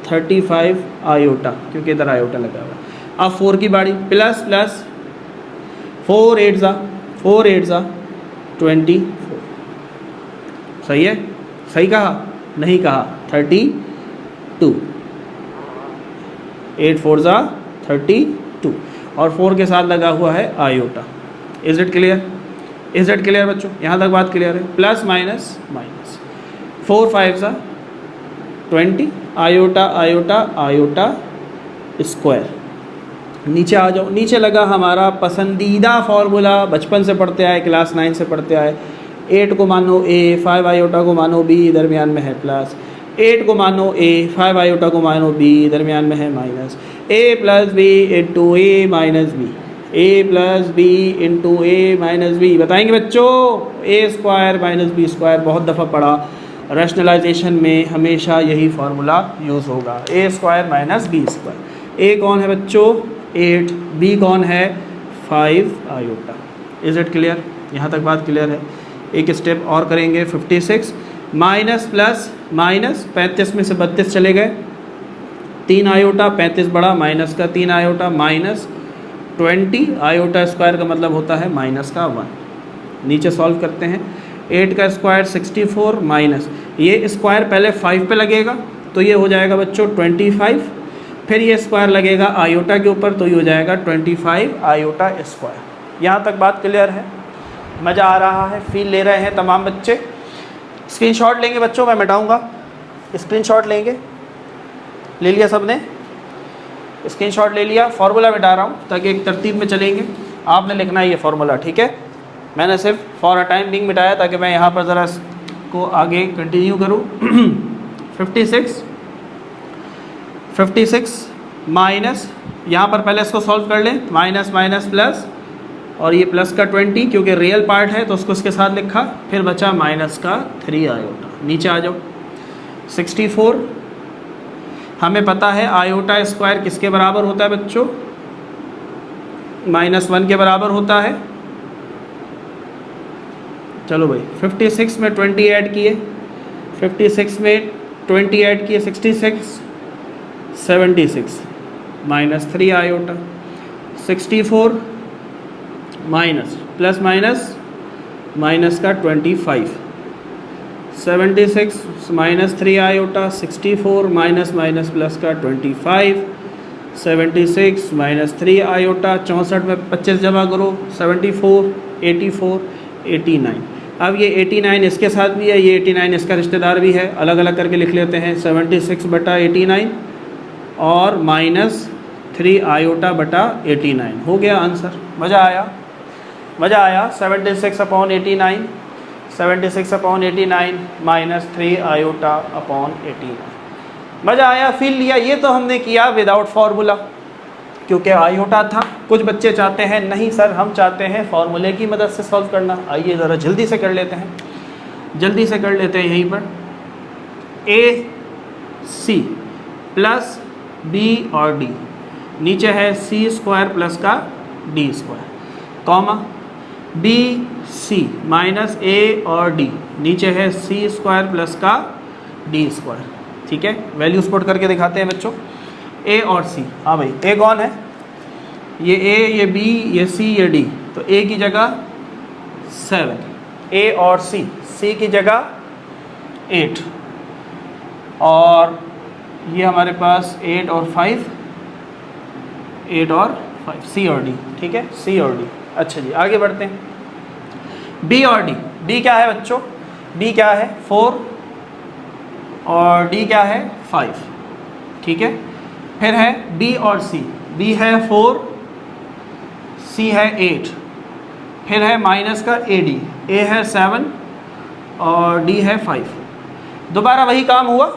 35 आयोटा, क्योंकि इधर आयोटा लगा हुआ है। अब 4 की बारी, प्लस प्लस 4 8 ज़ा 24, सही है? सही कहा? नहीं कहा, 32, 8 4 ज़ा 32, और 4 के साथ लगा हुआ है iota. Is it clear? Is it clear बच्चों? यहाँ तक बात क्लियर है? प्लस माइनस माइनस 4 5 ज़ा 20 आयोटा आयोटा आयोटा स्क्वायर। नीचे आ जाओ, नीचे लगा हमारा पसंदीदा फार्मूला, बचपन से पढ़ते आए, क्लास 9 से पढ़ते आए। 8 को मानो a, 5 आयोटा को मानो b, दरमियान में है प्लस। 8 को मानो a, 5 आयोटा को मानो b, दरमियान में है minus. a + b × a - b, a + b × a - b। बताएंगे बच्चों? a² - b², बहुत दफ़ा पढ़ा, रैशनलाइजेशन में हमेशा यही फार्मूला यूज़ होगा, a² - b²। a कौन है बच्चों? 8, b कौन है? 5 आयोटा। Is it clear? यहाँ तक बात क्लियर है? एक स्टेप और करेंगे। 56 माइनस प्लस माइनस, 35 में से 32 चले गए, 3 आयोटा, 35 बड़ा माइनस का 3 आयोटा, माइनस 20 आयोटा स्क्वायर का मतलब होता है माइनस का 1। नीचे सॉल्व करते हैं। 8 का स्क्वायर 64 माइनस, ये स्क्वायर पहले 5 पे लगेगा तो ये हो जाएगा बच्चों 25, फिर ये स्क्वायर लगेगा आयोटा के ऊपर तो ये हो जाएगा 25 आयोटा स्क्वायर। यहाँ तक बात क्लियर है? मज़ा आ रहा है? फील ले रहे हैं तमाम बच्चे? स्क्रीनशॉट लेंगे बच्चों, मैं मिटाऊंगा, स्क्रीनशॉट लेंगे, ले लिया सबने, स्क्रीनशॉट ले लिया, फार्मूला मिटा रहा हूँ ताकि एक तरतीब में चलेंगे। आपने लिखना है ये फार्मूला, ठीक है। मैंने सिर्फ फॉर अ टाइम बिंग मिटाया ताकि मैं यहाँ पर ज़रा को आगे कंटिन्यू करूँ। 56 माइनस, यहाँ पर पहले इसको सॉल्व कर लें, माइनस माइनस प्लस, और ये प्लस का 20 क्योंकि रियल पार्ट है तो उसको इसके साथ लिखा, फिर बचा माइनस का 3 आयोटा। नीचे आ जाओ। 64, हमें पता है आयोटा स्क्वायर किसके बराबर होता है बच्चों, -1 के बराबर होता है। चलो भाई 56 में 20 ऐड किए, 56 में 20 ऐड किए, 66, 76 -3 iota. 64 minus plus minus minus का 25, 76 -3 आयोटा, 64 माइनस माइनस प्लस का 25, 76 -3 आयोटा, 64 में 25 जमा करो, 74, 84, 89। अब ये 89 इसके साथ भी है, ये 89 इसका रिश्तेदार भी है, अलग अलग करके लिख लेते हैं। 76 बटा 89 और -3 आयोटा बटा 89 हो गया आंसर। मज़ा आया, मज़ा आया। 76/89, 76/89 -3 आयोटा अपॉन 89, मज़ा आया, फील लिया। ये तो हमने किया विदाउट फार्मूला क्योंकि आयोटा था। कुछ बच्चे चाहते हैं नहीं सर हम चाहते हैं फार्मूले की मदद से सॉल्व करना। आइए ज़रा जल्दी से कर लेते हैं, जल्दी से कर लेते हैं। यहीं पर AC प्लस B और D, नीचे है C² प्लस का D², comma BC minus A और D, नीचे है C² प्लस का D², ठीक है। वैल्यूज पुट करके दिखाते हैं बच्चों। A और C, हाँ भाई A कौन है, ये A, ये B, ये C, ये D, तो A की जगह 7, A और C की जगह 8, और ये हमारे पास 8 और 5, 8 और 5, C और D, ठीक है, C और D। अच्छा जी आगे बढ़ते हैं। B और D, B क्या है बच्चों, B क्या है 4 और D क्या है 5, ठीक है। फिर है B और C, B है 4, C है 8, फिर है माइनस का AD, A है 7 और D है 5। दोबारा वही काम हुआ,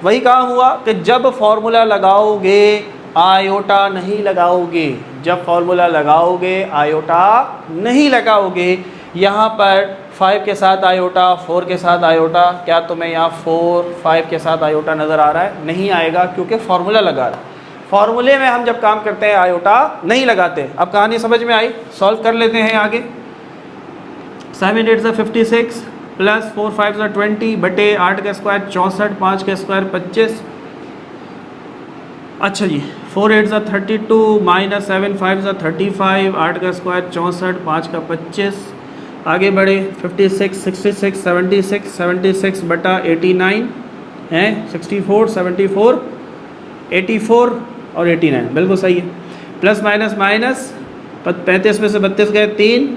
वही काम हुआ कि जब फॉर्मूला लगाओगे आयोटा नहीं लगाओगे, जब फॉर्मूला लगाओगे आयोटा नहीं लगाओगे। यहाँ पर 5 के साथ आयोटा, 4 के साथ आयोटा, क्या तुम्हें यहाँ 4, 5 के साथ आयोटा नज़र आ रहा है? नहीं आएगा क्योंकि फार्मूला लगा रहा है। फार्मूले में हम जब काम करते हैं आयोटा नहीं लगाते। अब कहानी समझ में आई, सॉल्व कर लेते हैं आगे। 7 8 56 प्लस 4 5 20 बटे 8 का स्क्वायर 64, 5 का स्क्वायर 25। अच्छा जी 4 8 32 माइनस 7 5 35, 8 का स्क्वायर 64, 5 का 25। आगे बढ़े 56 66 76 76 बटा 89 हैं, 64 74 84 और 89, बिल्कुल सही है। प्लस माइनस माइनस 35 में से 32 गए 3,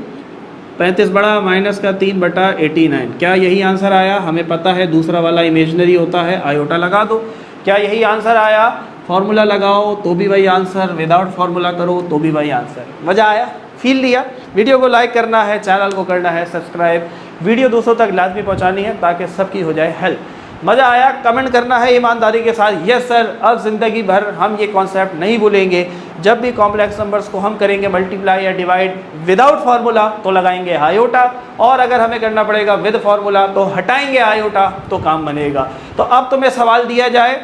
35 बड़ा माइनस का 3 बटा 89। क्या यही आंसर आया? हमें पता है दूसरा वाला इमेजनरी होता है, आयोटा लगा दो। क्या यही आंसर आया? फार्मूला लगाओ तो भी वही आंसर, विदाउट फार्मूला करो तो भी वही आंसर। मज़ा आया, फील लिया? वीडियो को लाइक करना है, चैनल को करना है सब्सक्राइब, वीडियो दूसरों तक लाजमी पहुंचानी है ताकि सबकी हो जाए हेल्प। मज़ा आया? कमेंट करना है ईमानदारी के साथ, यस सर अब ज़िंदगी भर हम ये कॉन्सेप्ट नहीं भूलेंगे। जब भी कॉम्प्लेक्स नंबर्स को हम करेंगे मल्टीप्लाई या डिवाइड विदाउट फार्मूला तो लगाएंगे आयोटा, और अगर हमें करना पड़ेगा विद फार्मूला तो हटाएंगे आयोटा, तो काम बनेगा। तो अब तुम्हें सवाल दिया जाए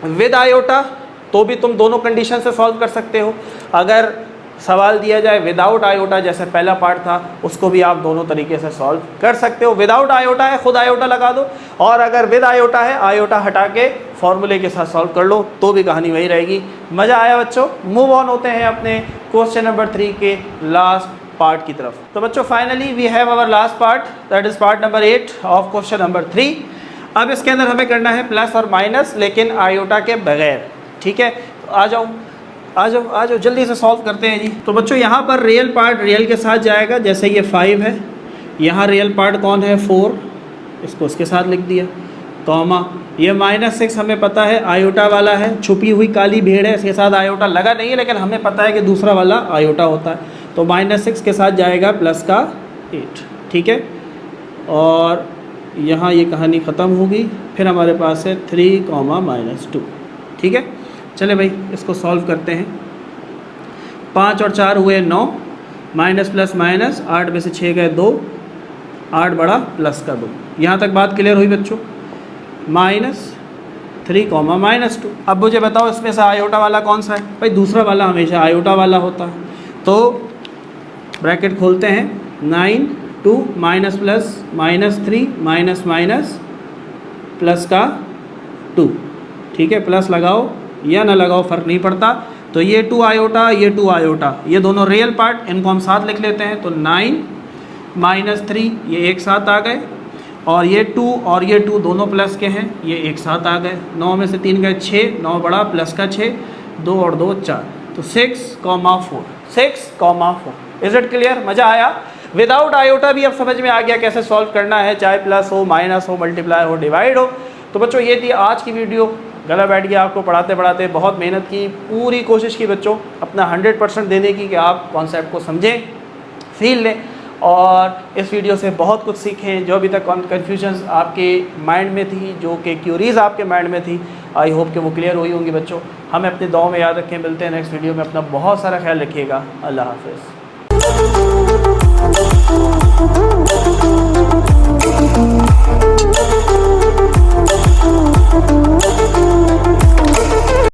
विद आयोटा तो भी तुम दोनों कंडीशन से सॉल्व कर सकते हो। अगर सवाल दिया जाए विदाउट आयोटा जैसे पहला पार्ट था, उसको भी आप दोनों तरीके से सॉल्व कर सकते हो। विदाउट आयोटा है खुद आयोटा लगा दो, और अगर विद आयोटा है आयोटा हटा के फॉर्मूले के साथ सॉल्व कर लो तो भी कहानी वही रहेगी। मज़ा आया बच्चों? मूव ऑन होते हैं अपने क्वेश्चन नंबर 3 के लास्ट पार्ट की तरफ। तो बच्चों finally we have our last part, that is part number 8 of question number 3। अब इसके अंदर हमें करना है प्लस और माइनस, लेकिन आयोटा के बगैर, ठीक है। तो आ जाओ आ जाओ आ जाओ, जल्दी से सॉल्व करते हैं जी। तो बच्चों यहाँ पर रियल पार्ट रियल के साथ जाएगा, जैसे ये 5 है, यहाँ रियल पार्ट कौन है 4, इसको उसके साथ लिख दिया, कॉमा ये -6 हमें पता है आयोटा वाला है, छुपी हुई काली भेड़ है, इसके साथ आयोटा लगा नहीं है, लेकिन हमें पता है कि दूसरा वाला आयोटा होता है, तो -6 के साथ जाएगा प्लस का 8, ठीक है। और यहाँ ये कहानी ख़त्म होगी, फिर हमारे पास है 3, -2, ठीक है। चले भाई इसको सॉल्व करते हैं। 5 और 4 हुए 9, माइनस प्लस माइनस, 8 में से 6 गए 2, 8 बड़ा प्लस का 2। यहाँ तक बात क्लियर हुई बच्चों? -3, -2। अब मुझे बताओ इसमें से आयोटा वाला कौन सा है? भाई दूसरा वाला हमेशा आयोटा वाला होता है, तो ब्रैकेट खोलते हैं, 9, 2 minus plus -3 minus minus plus का 2, ठीक है। प्लस लगाओ या ना लगाओ फ़र्क नहीं पड़ता। तो ये 2 आयोटा, ये 2 आयोटा, ये दोनों रियल पार्ट, इनको हम साथ लिख लेते हैं। तो 9 -3 ये एक साथ आ गए, और ये 2 और ये 2 दोनों प्लस के हैं, ये एक साथ आ गए। 9 में से 3 गए 6, 9 बड़ा प्लस का 6, 2 और 2 4, तो 6,4, 6,4। Is it clear? मज़ा आया? विदाउट आयोटा भी अब समझ में आ गया कैसे सॉल्व करना है, चाहे प्लस हो, माइनस हो, मल्टीप्लाई हो, डिवाइड हो। तो बच्चों ये थी आज की वीडियो। गला बैठ गया आपको पढ़ाते पढ़ाते, बहुत मेहनत की, पूरी कोशिश की बच्चों अपना 100% देने की कि आप कॉन्सेप्ट को समझें, फील लें, और इस वीडियो से बहुत कुछ सीखें। जो अभी तक कन्फ्यूजन्स आपके माइंड में थी, जो कि क्यूरीज आपके माइंड में थी, आई होप कि वो क्लियर हुई होंगी बच्चों। हमें अपने दुआओं में याद रखें। मिलते हैं नेक्स्ट वीडियो में। अपना बहुत सारा ख्याल रखिएगा। अल्लाह हाफ़िज़।